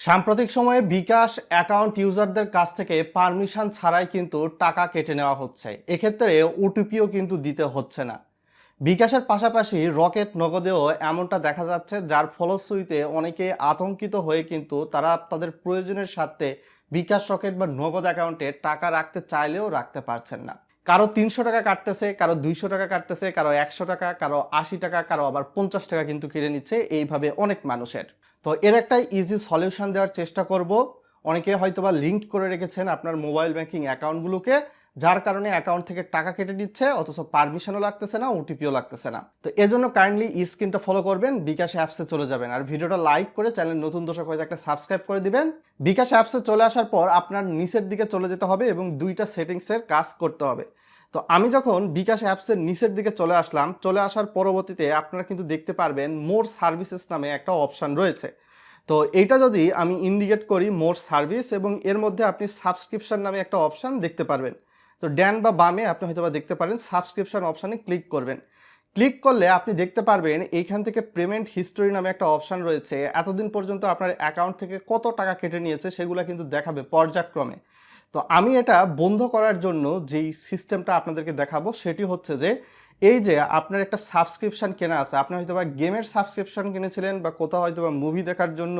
সাম্প্রতিক সময়ে বিকাশ অ্যাকাউন্ট ইউজারদের কাছ থেকে পারমিশন ছাড়াই কিন্তু টাকা কেটে নেওয়া হচ্ছে। এক্ষেত্রে ওটিপিও কিন্তু দিতে হচ্ছে না। বিকাশের পাশাপাশি রকেট নগদেও এমনটা দেখা যাচ্ছে, যার ফলশ্রুতিতে অনেকে আতঙ্কিত হয়ে কিন্তু তারা তাদের প্রয়োজনের স্বার্থে বিকাশ, রকেট বা নগদ অ্যাকাউন্টে টাকা রাখতে চাইলেও রাখতে পারছেন না। কারো ৩০০ টাকা কাটতেছে, কারো ২০০ টাকা কাটতেছে, কারো ১০০ টাকা, কারো ৮০ টাকা, কারো আবার ৫০ টাকা কিন্তু কেটে নিচ্ছে এইভাবে অনেক মানুষের। তো এর একটা ইজি সলিউশন দেওয়ার চেষ্টা করব। অনেকে হয়তোবা লিঙ্ক করে রেখেছেন আপনার মোবাইল ব্যাংকিং অ্যাকাউন্টগুলোকে, যার কারণে অ্যাকাউন্ট থেকে টাকা কেটে দিচ্ছে, অথচ পারমিশনও লাগতেছে না, ওটিপিও লাগতেছে না। তো এজন্য কাইন্ডলি স্ক্রিনটা ফলো করবেন, বিকাশ অ্যাপসে চলে যাবেন আর ভিডিওটা লাইক করে চ্যানেল নতুন দর্শক হয়ে থাকলে সাবস্ক্রাইব করে দিবেন। বিকাশ অ্যাপসে চলে আসার পর আপনার নিচের দিকে চলে যেতে হবে এবং দুইটা সেটিংসের কাজ করতে হবে। তো আমি যখন বিকাশ অ্যাপসের নিচের দিকে চলে আসলাম, চলে আসার পরবর্তীতে আপনারা কিন্তু দেখতে পারবেন মোর সার্ভিসেস নামে একটা অপশান রয়েছে। তো এইটা যদি আমি ইন্ডিকেট করি মোর সার্ভিস, এবং এর মধ্যে আপনি সাবস্ক্রিপশন নামে একটা অপশান দেখতে পারবেন। তো ডান বা বামে আপনি হয়তো বা দেখতে পারেন সাবস্ক্রিপশন অপশানে ক্লিক করবেন। ক্লিক করলে আপনি দেখতে পারবেন এইখান থেকে পেমেন্ট হিস্টোরি নামে একটা অপশান রয়েছে। এতদিন পর্যন্ত আপনার অ্যাকাউন্ট থেকে কত টাকা কেটে নিয়েছে সেগুলো কিন্তু দেখাবে পর্যায়ক্রমে। তো আমি এটা বন্ধ করার জন্য যেই সিস্টেমটা আপনাদেরকে দেখাবো সেটি হচ্ছে যে, এই যে আপনার একটা সাবস্ক্রিপশন কেনা আছে, আপনি হয়তো বা গেমের সাবস্ক্রিপশন কিনেছিলেন, বা কোথাও হয়তো বা মুভি দেখার জন্য,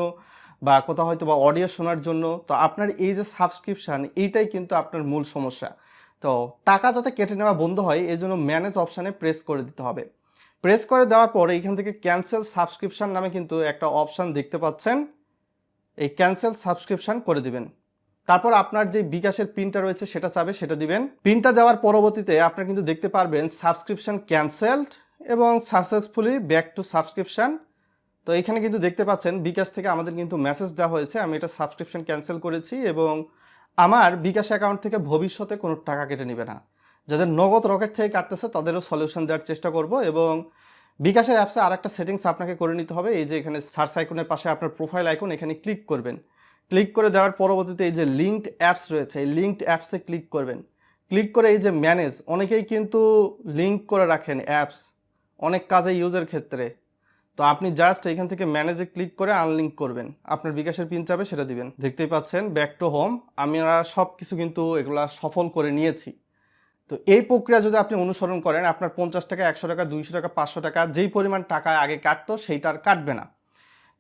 বা কোথাও হয়তো বা অডিও শোনার জন্য। তো আপনার এই যে সাবস্ক্রিপশন, এইটাই কিন্তু আপনার মূল সমস্যা। তো টাকা যাতে কেটে নেওয়া বন্ধ হয়, এই জন্য ম্যানেজ অপশানে প্রেস করে দিতে হবে। প্রেস করে দেওয়ার পরে এইখান থেকে ক্যান্সেল সাবস্ক্রিপশন নামে কিন্তু একটা অপশান দেখতে পাচ্ছেন। এই ক্যান্সেল সাবস্ক্রিপশন করে দিবেন। তারপর আপনার যে বিকাশের পিনটা রয়েছে সেটা চাবে, সেটা দিবেন। পিনটা দেওয়ার পরবর্তীতে আপনারা কিন্তু দেখতে পারবেন সাবস্ক্রিপশন ক্যান্সেলড এবং সাকসেসফুলি ব্যাক টু সাবস্ক্রিপশন। তো এখানে কিন্তু দেখতে পাচ্ছেন বিকাশ থেকে আমাদের কিন্তু মেসেজ দেওয়া হয়েছে, আমি এটা সাবস্ক্রিপশন ক্যান্সেল করেছি এবং আমার বিকাশ অ্যাকাউন্ট থেকে ভবিষ্যতে কোনো টাকা কেটে নেবে না। যাদের নগদ রকেট থেকে কাটতেছে তাদেরও সলিউশন দেওয়ার চেষ্টা করব। এবং বিকাশের অ্যাপসে আর একটা সেটিংস আপনাকে করে নিতে হবে। এই যে এখানে সার্চ আইকনের পাশে আপনার প্রোফাইল আইকন, এখানে ক্লিক করবেন। ক্লিক করে দেওয়ার পরবর্তীতে এই যে লিঙ্কড অ্যাপস রয়েছে, এই লিঙ্কড অ্যাপসে ক্লিক করবেন। ক্লিক করে এই যে ম্যানেজ, অনেকেই কিন্তু লিঙ্ক করে রাখেন অ্যাপস অনেক কাজে ইউজের ক্ষেত্রে। তো আপনি জাস্ট এখান থেকে ম্যানেজে ক্লিক করে আনলিঙ্ক করবেন, আপনার বিকাশের পিন চাবে সেটা দিবেন। দেখতেই পাচ্ছেন ব্যাক টু হোম, আমরা সব কিছু কিন্তু এগুলা সফল করে নিয়েছি। তো এই প্রক্রিয়া যদি আপনি অনুসরণ করেন, আপনার 50 টাকা, 100 টাকা, 200 টাকা, 500 টাকা যেই পরিমাণ টাকা আগে কাটতো সেইটা আর কাটবে না।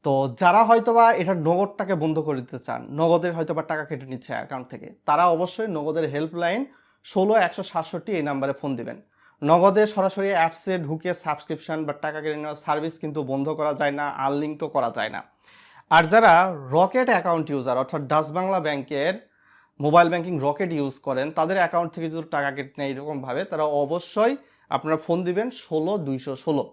তো যারা হয়তোবা এটা নগদটাকে বন্ধ করে দিতে চান, নগদের হয়তোবা টাকা কেটে নিচ্ছে অ্যাকাউন্ট থেকে, তারা অবশ্যই নগদের হেল্পলাইন 16167 এই নাম্বারে ফোন দিবেন। নগদে সরাসরি অ্যাপসে ঢুকে সাবস্ক্রিপশন বা টাকা কেটে নেওয়ার সার্ভিস কিন্তু বন্ধ করা যায় না, আনলিঙ্কও করা যায় না। আর যারা রকেট অ্যাকাউন্ট ইউজার, অর্থাৎ ডাচ বাংলা ব্যাংকের মোবাইল ব্যাংকিং রকেট ইউজ করেন, তাদের অ্যাকাউন্ট থেকে যদি টাকা কেটে নেয় এরকমভাবে, তারা অবশ্যই আপনারা ফোন দিবেন 16216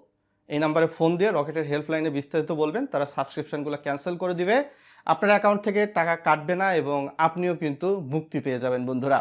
এই নাম্বারে ফোন দিয়ে রকেটের হেল্পলাইনে বিস্তারিত বলবেন, তারা সাবস্ক্রিপশনগুলো ক্যান্সেল করে দিবে। আপনার অ্যাকাউন্ট থেকে টাকা কাটবে না এবং আপনিও কিন্তু মুক্তি পেয়ে যাবেন বন্ধুরা।